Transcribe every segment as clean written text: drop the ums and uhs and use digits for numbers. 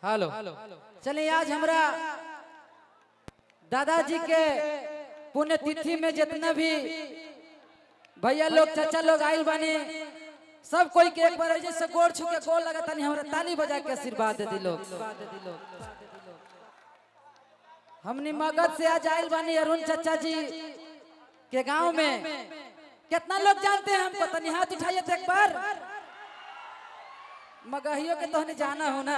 Hello. चलिए आज हमारा दादाजी के पुण्यतिथि में जितना भी भैया लोग चाचा लोग आयल बानी सब कोई के एक बार जैसे गोड़ छू के गोड़ लगा तानी हमरा ताली बजा के आशीर्वाद दे दिलो। हमनी मगध से आज आयल बानी अरुण चाचा जी के गांव में। कितना लोग जानते हैं हमको? तनी हाथ उठाइए एक बार। मगहियों के तो जाना हो ना।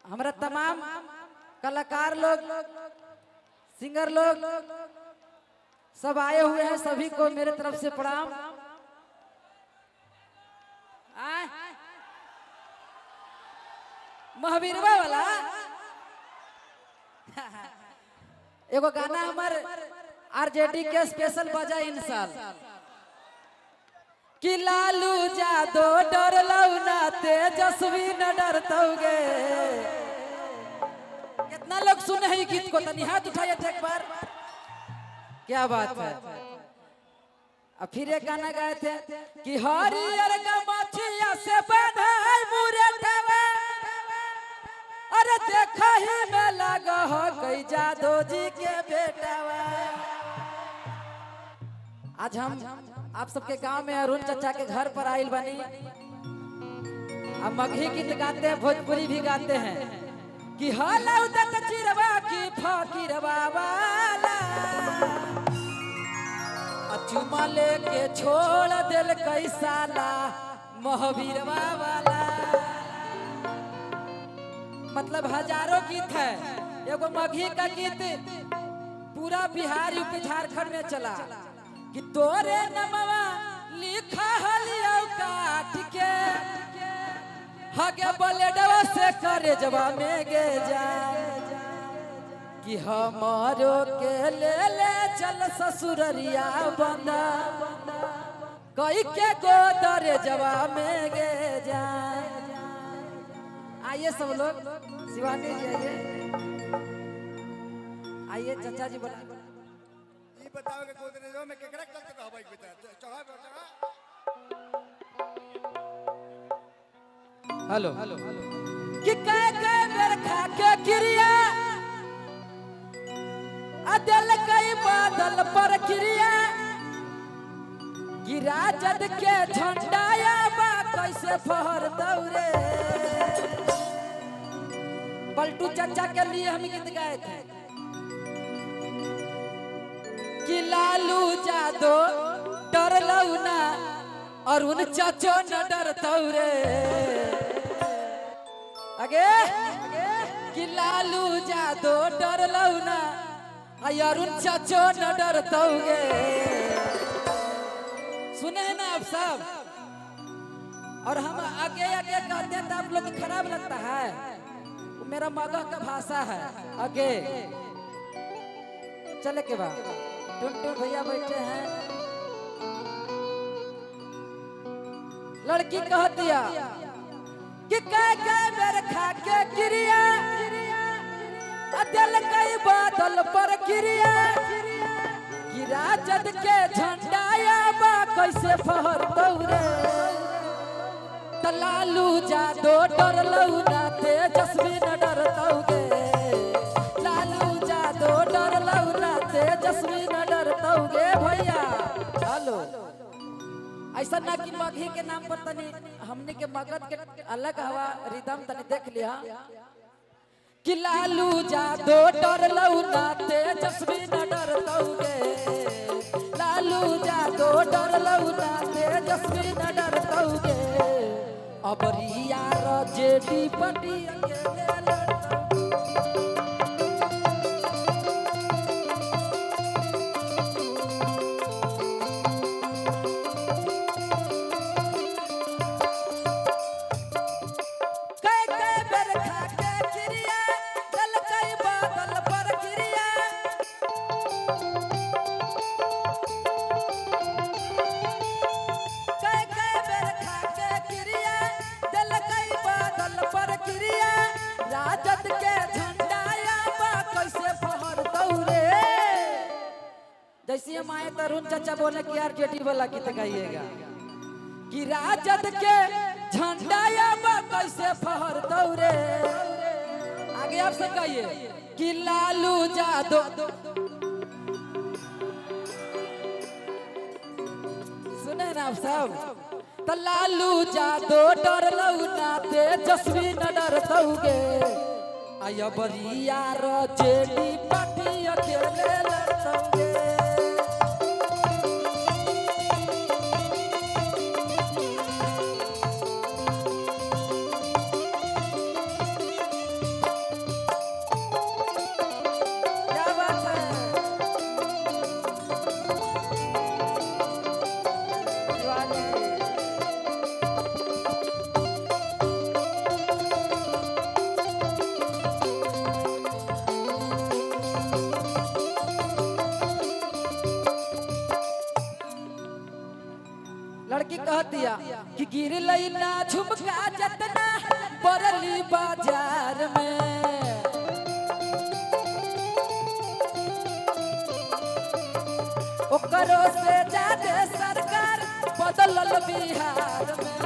हमारा तमाम कलाकार लोग सिंगर लोग सब आए हुए हैं, सभी को मेरे तरफ से प्रणाम। महावीरवा वाला एगो गाना हमारे आरजेडी के स्पेशल बजा इन साल कि लालू जादो डर लौना तेजस्वी न डरतोगे। कितना लोग सुने हैं गीत को? तनी हाथ उठाइए एक बार। क्या बात है। अब फिर एक गाना गाए थे कि हरियर गमछिया से बंधाई मुरेठवा, अरे देखा ही में लगा हो गई जादो जी के बेटावा। आज हम आप सबके गांव में अरुण चाचा के घर पर आइल बनी। अब मगही गीत गाते हैं, भोजपुरी भी गाते हैं कि हला उदत चिरवा की फकीरवा वाला चुमा लेके छोड़ दिल कई साला महावीरवा वाला। मतलब हजारों गीत है, एगो मगही का गीत पूरा बिहार यूपी झारखंड में चला कि तोरे नमवा लिखा हलिया काट के हगे बलेडवा से करे जवा में गे जाए कि हमारो के ले चल ससुररिया बंदा कई के गोदरे जवा में गे जाए। आइए सब लोग, शिवानी जी आइए, आइए चाचा जी बोला ये बताओ कि गोदरे जवा में केकरा कल तक हवाई बता चढ़ा चढ़ा। हेलो कि कह मेरे खा के क्रिया अदल कई बादल पर क्रिया गिरा जद के झंडाया बा कैसे फहर दौरे। पलटू चाचा के लिए हम गीत गाए थे कि लालू जादो डर लौना और उन चाचो न डरतौ रे। आगे कि लालू जादो डर लौना अरुण चाचो न डरतोगे। सुने हैं ना आप सब? और हम आगे आगे कहते हैं तो आप लोग को खराब लगता है। मेरा मगह का भाषा है आगे। चले के बाद टुनटुन भैया बैठे हैं। लड़की कह दिया कि कह मेरे खा के क्रिया अदल कई बादल पर क्रिया गिरा जद के झंडाया बा कैसे फहर दौरे। लालू जादो डर लौना तेजस्वी न डरतोगे। लालू जादो डर लौना तेजस्वी न डरतोगे भैया। हेलो, ऐसा ना कि मगही के नाम पर तनी हमने के मगध के अलग हवा रिदम तनी देख लिया कि लालू जादो डर लौना तेजस्वी न डरतोगे। लालू जादो डर लौना तेजस्वी न डरतोगे। अब रिया जेडी पटी अकेले जैसे हम आए तो अरुण चाचा बोले कि यार जेटी वाला गीत गाइएगा कि राजद के झंडा अब कैसे फहरतौ रे। आगे आप सब कहिए कि लालू यादव, सुने ना आप सब, तो लालू यादव डरलौ ना तेजस्वी न डरतौगे। आया बरिया जेडी पार्टी अकेले लड़तौगे। क्या बात है शिवाजी। लड़की कह दिया कि गिर ना झुमका जतना बरली बाजार में। ओकरो से ज्यादा सरकार बदलल बिहार में।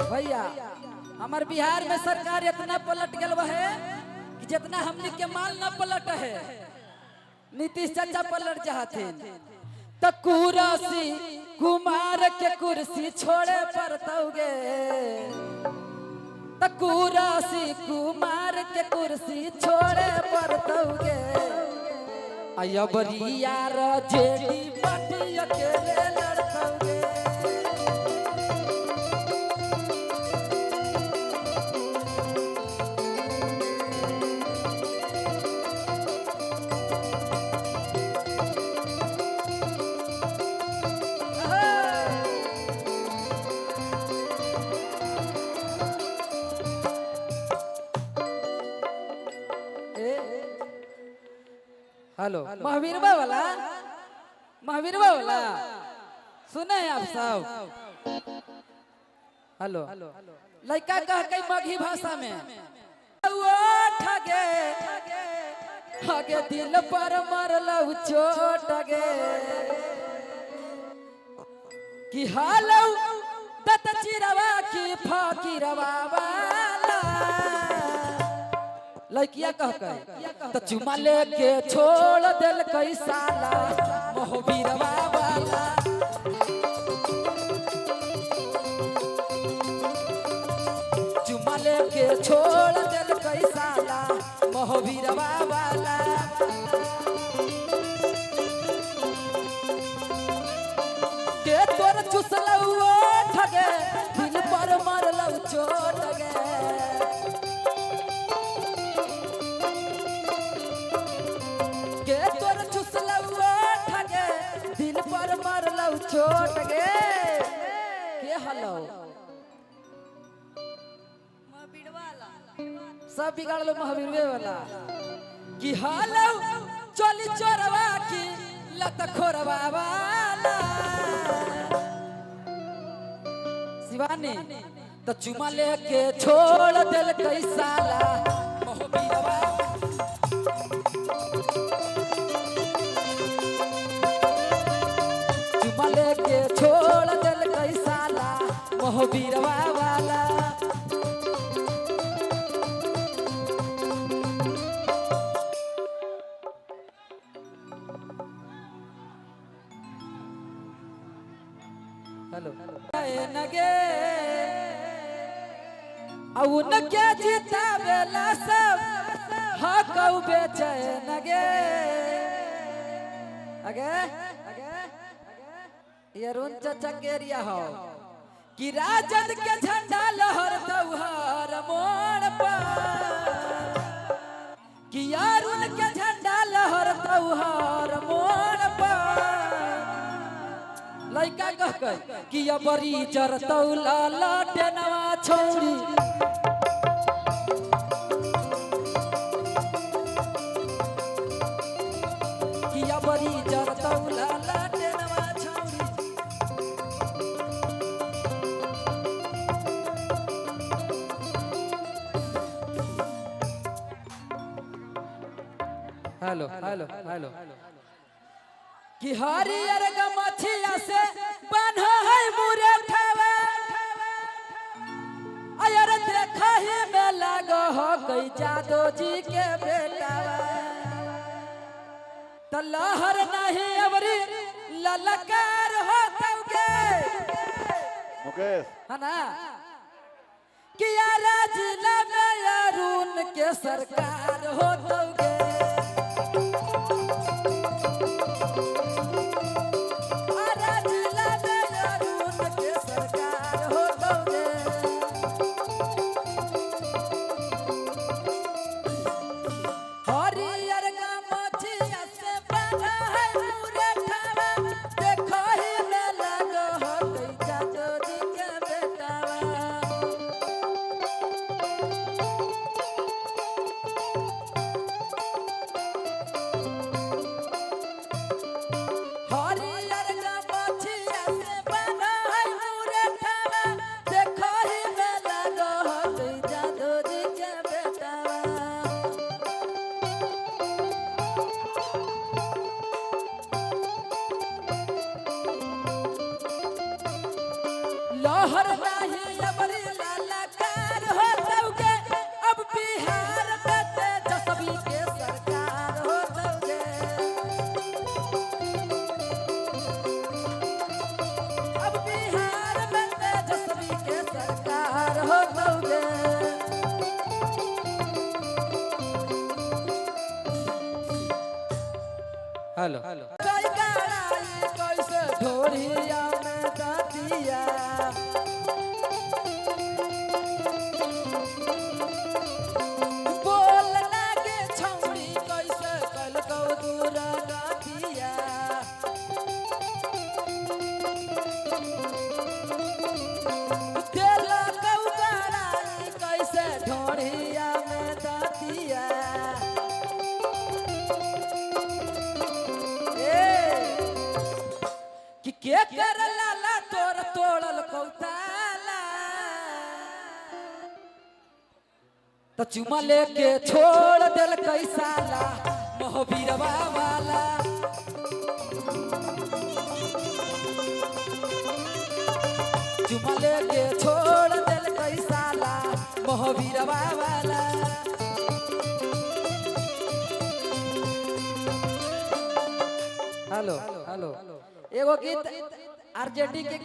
भैया हमार बिहार में सरकार इतना पलट गल है कि जितना हमने के माल न पलट है। नीतीश चाचा पलट जाते तो कुर्सी कुमार के कुर्सी छोड़े पड़तौगे। तो कुर्सी कुमार के कुर्सी छोड़े पड़तौगे। आया बरिया जेडी पार्टी अकेले लड़तौगे। हेलो महावीरवा वाला, महावीरवा वाला सुने हैं आप सब। हेलो लड़का कह के मगही भाषा में ठगे ठगे दिल पर मरलौ चोट गे। कि हालौ दत चिरवा की फकीरवा वाला। लड़किया कह के तो चुमा लेके छोड़ दिल कई साला मोहबीरवा वाला। चुमा लेके छोड़ दिल कई साला मोहबीरवा वाला। के तोर चुसलौ ठगे दिल पर मरलौ चोट गे। के तोर चुसलौ ठगे दिल पर मरलौ चोट गे। के हलो सब बिगाड़ लो महावीरवे वाला। कि हलो चली चोरवा की लत खोरवा वाला। शिवानी तो चुमा लेके छोड़ दिल कई साला मोहबीरवा। चुमा लेके छोड़ दिल कई साला मोहबीरवा वाला। हेलो नगे उनके जितावेला सब हकौ बेचैन गे। अगे ये रुन चाचा केरिया हो कि राजद के झंडा लहरतौ हर मोड़ पर। कि अरुण के झंडा लहरतौ हर मोड़ पर। लड़का कह के कि बरी जरतौ लालटेनवा छौड़ी। कि बरी जरतौ लालटेनवा छौड़ी। हेलो हेलो हेलो कि हरियर गमछिया से बान्ह है मुरे ठावा अयर देखहि में लागो हो कई जादो जी के बेटावा त लहर नहीं अबरी ललकार हो तौगे मुकेश है ना कि यारा जिला में अरुण के सरकार हो तौगे यारा जिला में अरुण के सरकार हो तौगे हरियर गमछिया से बान्हा है मुरे ठावा देखहि में लागो हो कई जादो जी के बेटावा हरियर गमछिया से बान्हा है मुरे ठावा देखहि में लागो हो कई जादो जी के बेटावा लहर नहीं अबरी ललकार हो तौगे अब बिहार में तेजस्वी के सरकार हो तौगे अब बिहार में तेजस्वी के सरकार हो तौगे हेलो कई गाड़ी कैसे ढोरिया में दादिया बोल लागे छौड़ी कैसे कलकौ दूरा गाथिया तेला कौ गाड़ी कैसे ढोरिया में दादिया कि के कर लाला तोर तोड़ल कौताला तो चुमा लेके छोड़ दिल कैसाला मोहबीरवा वाला चुमा लेके छोड़ दिल कैसाला मोहबीरवा वाला हेलो हेलो एगो गीत आरजेडी के